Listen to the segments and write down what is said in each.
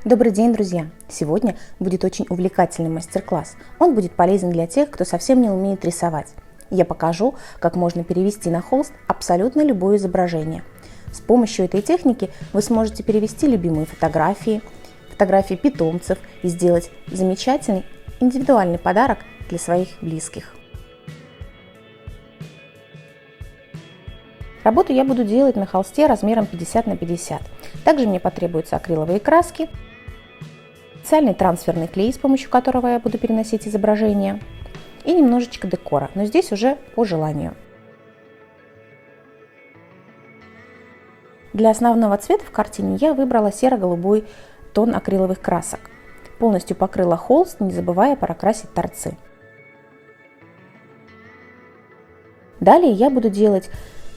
Добрый день, друзья! Сегодня будет очень увлекательный мастер-класс. Он будет полезен для тех, кто совсем не умеет рисовать. Я покажу, как можно перевести на холст абсолютно любое изображение. С помощью этой техники вы сможете перевести любимые фотографии питомцев и сделать замечательный индивидуальный подарок для своих близких. Работу я буду делать на холсте размером 50 на 50. Также мне потребуются акриловые краски, специальный трансферный клей, с помощью которого я буду переносить изображение, и немножечко декора, но здесь уже по желанию. Для основного цвета в картине я выбрала серо-голубой тон акриловых красок. Полностью покрыла холст, не забывая прокрасить торцы. Далее я буду делать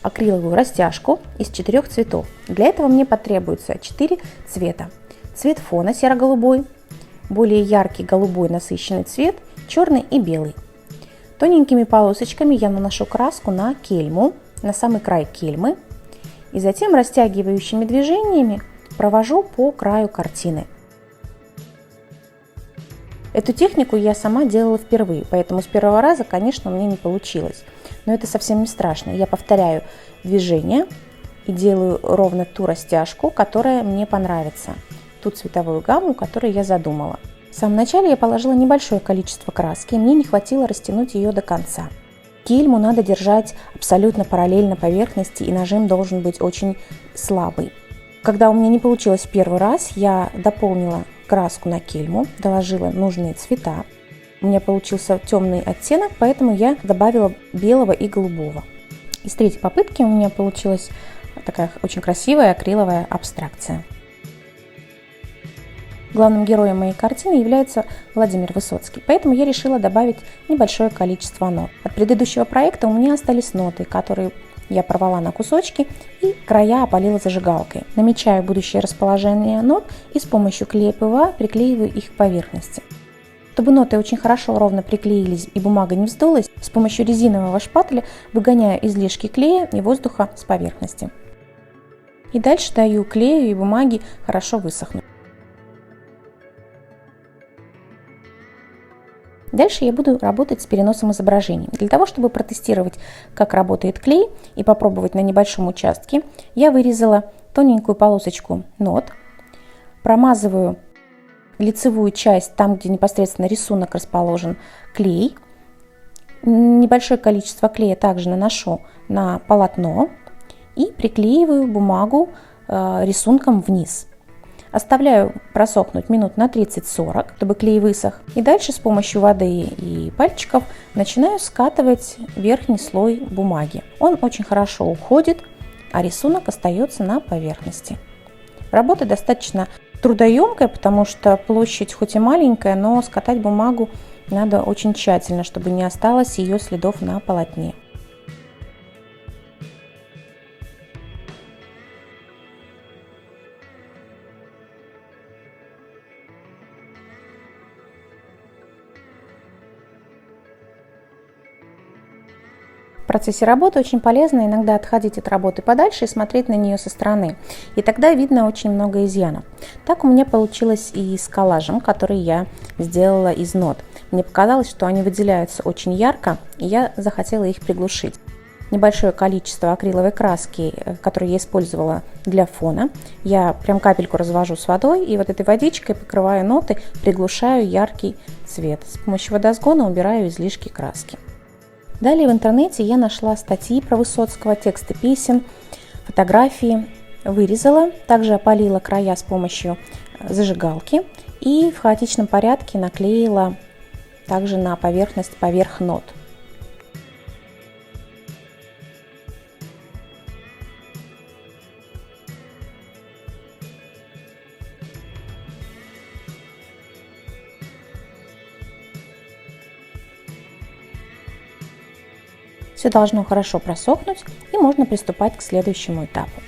акриловую растяжку из 4 цветов. Для этого мне потребуется 4 цвета. Цвет фона серо-голубой, более яркий голубой насыщенный цвет, черный и белый. Тоненькими полосочками я наношу краску на кельму, на самый край кельмы, и затем растягивающими движениями провожу по краю картины. Эту технику я сама делала впервые, поэтому с первого раза, конечно, у меня не получилось. Но это совсем не страшно. Я повторяю движение и делаю ровно ту растяжку, которая мне понравится, ту цветовую гамму, которую я задумала. В самом начале я положила небольшое количество краски, и мне не хватило растянуть ее до конца. Кельму надо держать абсолютно параллельно поверхности, и нажим должен быть очень слабый. Когда у меня не получилось в первый раз, я дополнила краску на кельму, доложила нужные цвета. У меня получился темный оттенок, поэтому я добавила белого и голубого. И с третьей попытки у меня получилась такая очень красивая акриловая абстракция. Главным героем моей картины является Владимир Высоцкий, поэтому я решила добавить небольшое количество нот. От предыдущего проекта у меня остались ноты, которые я порвала на кусочки и края опалила зажигалкой. Намечаю будущее расположение нот и с помощью клея ПВА приклеиваю их к поверхности. Чтобы ноты очень хорошо ровно приклеились и бумага не вздулась, с помощью резинового шпателя выгоняю излишки клея и воздуха с поверхности. И дальше даю клею и бумаге хорошо высохнуть. Дальше я буду работать с переносом изображений. Для того, чтобы протестировать, как работает клей и попробовать на небольшом участке, я вырезала тоненькую полосочку нот, промазываю лицевую часть, там, где непосредственно рисунок расположен, клей. Небольшое количество клея также наношу на полотно и приклеиваю бумагу рисунком вниз. Оставляю просохнуть минут на 30-40, чтобы клей высох. И дальше с помощью воды и пальчиков начинаю скатывать верхний слой бумаги. Он очень хорошо уходит, а рисунок остается на поверхности. Работа достаточно трудоемкая, потому что площадь хоть и маленькая, но скатать бумагу надо очень тщательно, чтобы не осталось ее следов на полотне. В процессе работы очень полезно иногда отходить от работы подальше и смотреть на нее со стороны. И тогда видно очень много изъянов. Так у меня получилось и с коллажем, который я сделала из нот. Мне показалось, что они выделяются очень ярко, и я захотела их приглушить. Небольшое количество акриловой краски, которую я использовала для фона, я прям капельку развожу с водой, и вот этой водичкой покрываю ноты, приглушаю яркий цвет. С помощью водосгона убираю излишки краски. Далее в интернете я нашла статьи про Высоцкого, тексты песен, фотографии, вырезала, также опалила края с помощью зажигалки и в хаотичном порядке наклеила также на поверхность поверх нот. Все должно хорошо просохнуть, и можно приступать к следующему этапу.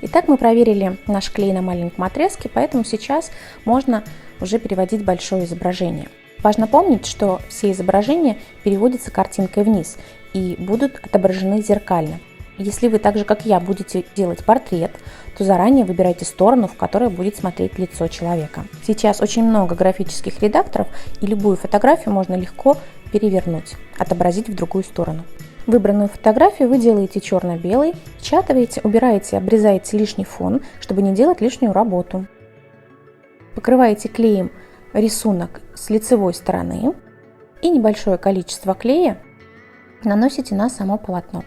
Итак, мы проверили наш клей на маленьком отрезке, поэтому сейчас можно уже переводить большое изображение. Важно помнить, что все изображения переводятся картинкой вниз и будут отображены зеркально. Если вы так же, как я, будете делать портрет, то заранее выбирайте сторону, в которой будет смотреть лицо человека. Сейчас очень много графических редакторов, и любую фотографию можно легко перевернуть, отобразить в другую сторону. Выбранную фотографию вы делаете черно-белой, печатаете, убираете, обрезаете лишний фон, чтобы не делать лишнюю работу. Покрываете клеем рисунок с лицевой стороны и небольшое количество клея наносите на само полотно.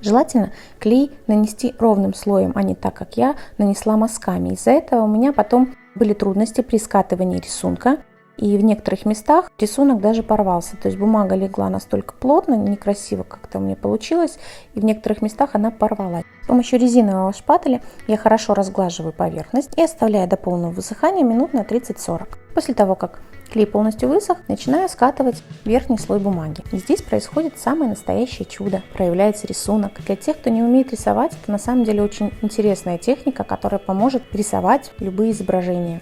Желательно клей нанести ровным слоем, а не так, как я нанесла мазками. Из-за этого у меня потом были трудности при скатывании рисунка, и в некоторых местах рисунок даже порвался. То есть бумага легла настолько плотно, некрасиво как-то у меня получилось, и в некоторых местах она порвалась. С помощью резинового шпателя я хорошо разглаживаю поверхность и оставляю до полного высыхания минут на 30-40. После того, как клей полностью высох, начинаю скатывать верхний слой бумаги. И здесь происходит самое настоящее чудо. Проявляется рисунок. Для тех, кто не умеет рисовать, это на самом деле очень интересная техника, которая поможет рисовать любые изображения.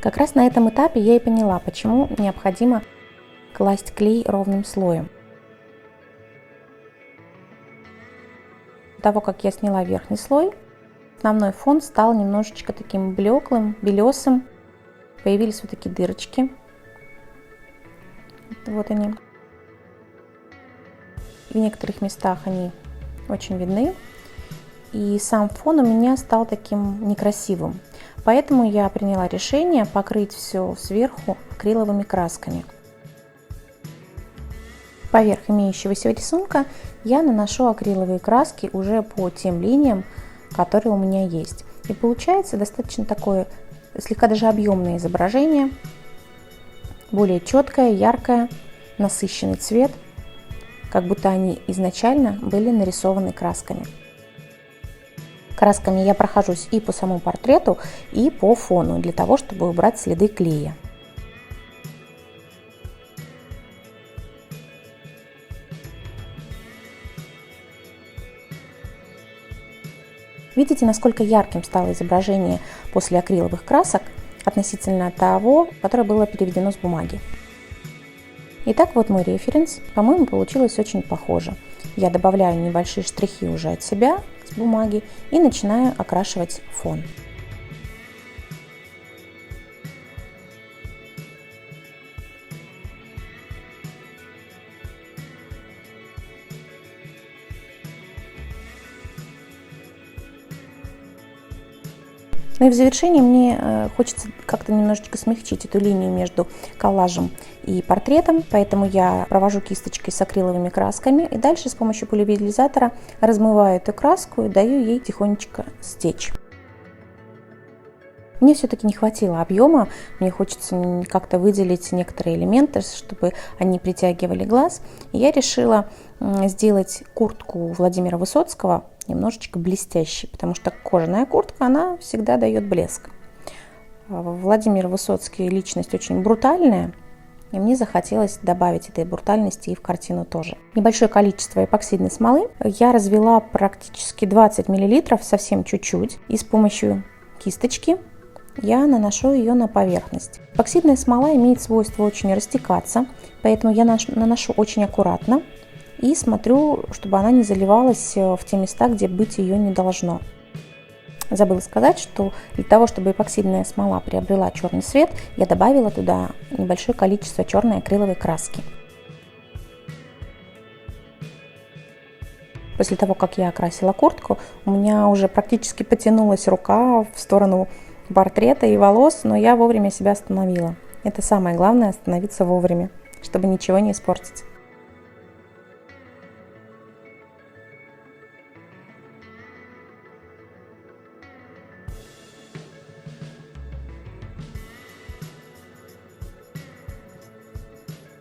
Как раз на этом этапе я и поняла, почему необходимо класть клей ровным слоем. После того, как я сняла верхний слой, основной фон стал немножечко таким блеклым, белесым. Появились вот такие дырочки. Вот они. В некоторых местах они очень видны. И сам фон у меня стал таким некрасивым. Поэтому я приняла решение покрыть все сверху акриловыми красками. Поверх имеющегося рисунка я наношу акриловые краски уже по тем линиям, которые у меня есть. И получается достаточно такое слегка даже объемное изображение, более четкое, яркое, насыщенный цвет, как будто они изначально были нарисованы красками. Красками я прохожусь и по самому портрету, и по фону, для того, чтобы убрать следы клея. Видите, насколько ярким стало изображение после акриловых красок относительно того, которое было переведено с бумаги. Итак, вот мой референс. По-моему, получилось очень похоже. Я добавляю небольшие штрихи уже от себя с бумаги и начинаю окрашивать фон. Ну и в завершении мне хочется как-то немножечко смягчить эту линию между коллажем и портретом, поэтому я провожу кисточкой с акриловыми красками и дальше с помощью полимеризатора размываю эту краску и даю ей тихонечко стечь. Мне все-таки не хватило объема, мне хочется как-то выделить некоторые элементы, чтобы они притягивали глаз. И я решила сделать куртку Владимира Высоцкого немножечко блестящей, потому что кожаная куртка, она всегда дает блеск. Владимир Высоцкий личность очень брутальная, и мне захотелось добавить этой брутальности и в картину тоже. Небольшое количество эпоксидной смолы я развела практически 20 мл, совсем чуть-чуть, и с помощью кисточки я наношу ее на поверхность. Эпоксидная смола имеет свойство очень растекаться, поэтому я наношу очень аккуратно и смотрю, чтобы она не заливалась в те места, где быть ее не должно. Забыла сказать, что для того, чтобы эпоксидная смола приобрела черный цвет, я добавила туда небольшое количество черной акриловой краски. После того, как я окрасила куртку, у меня уже практически потянулась рука в сторону портрета и волос, но я вовремя себя остановила. Это самое главное — остановиться вовремя, чтобы ничего не испортить.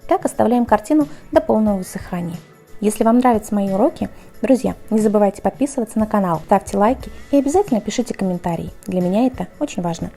Так оставляем картину до полного высыхания. Если вам нравятся мои уроки, друзья, не забывайте подписываться на канал, ставьте лайки и обязательно пишите комментарии. Для меня это очень важно.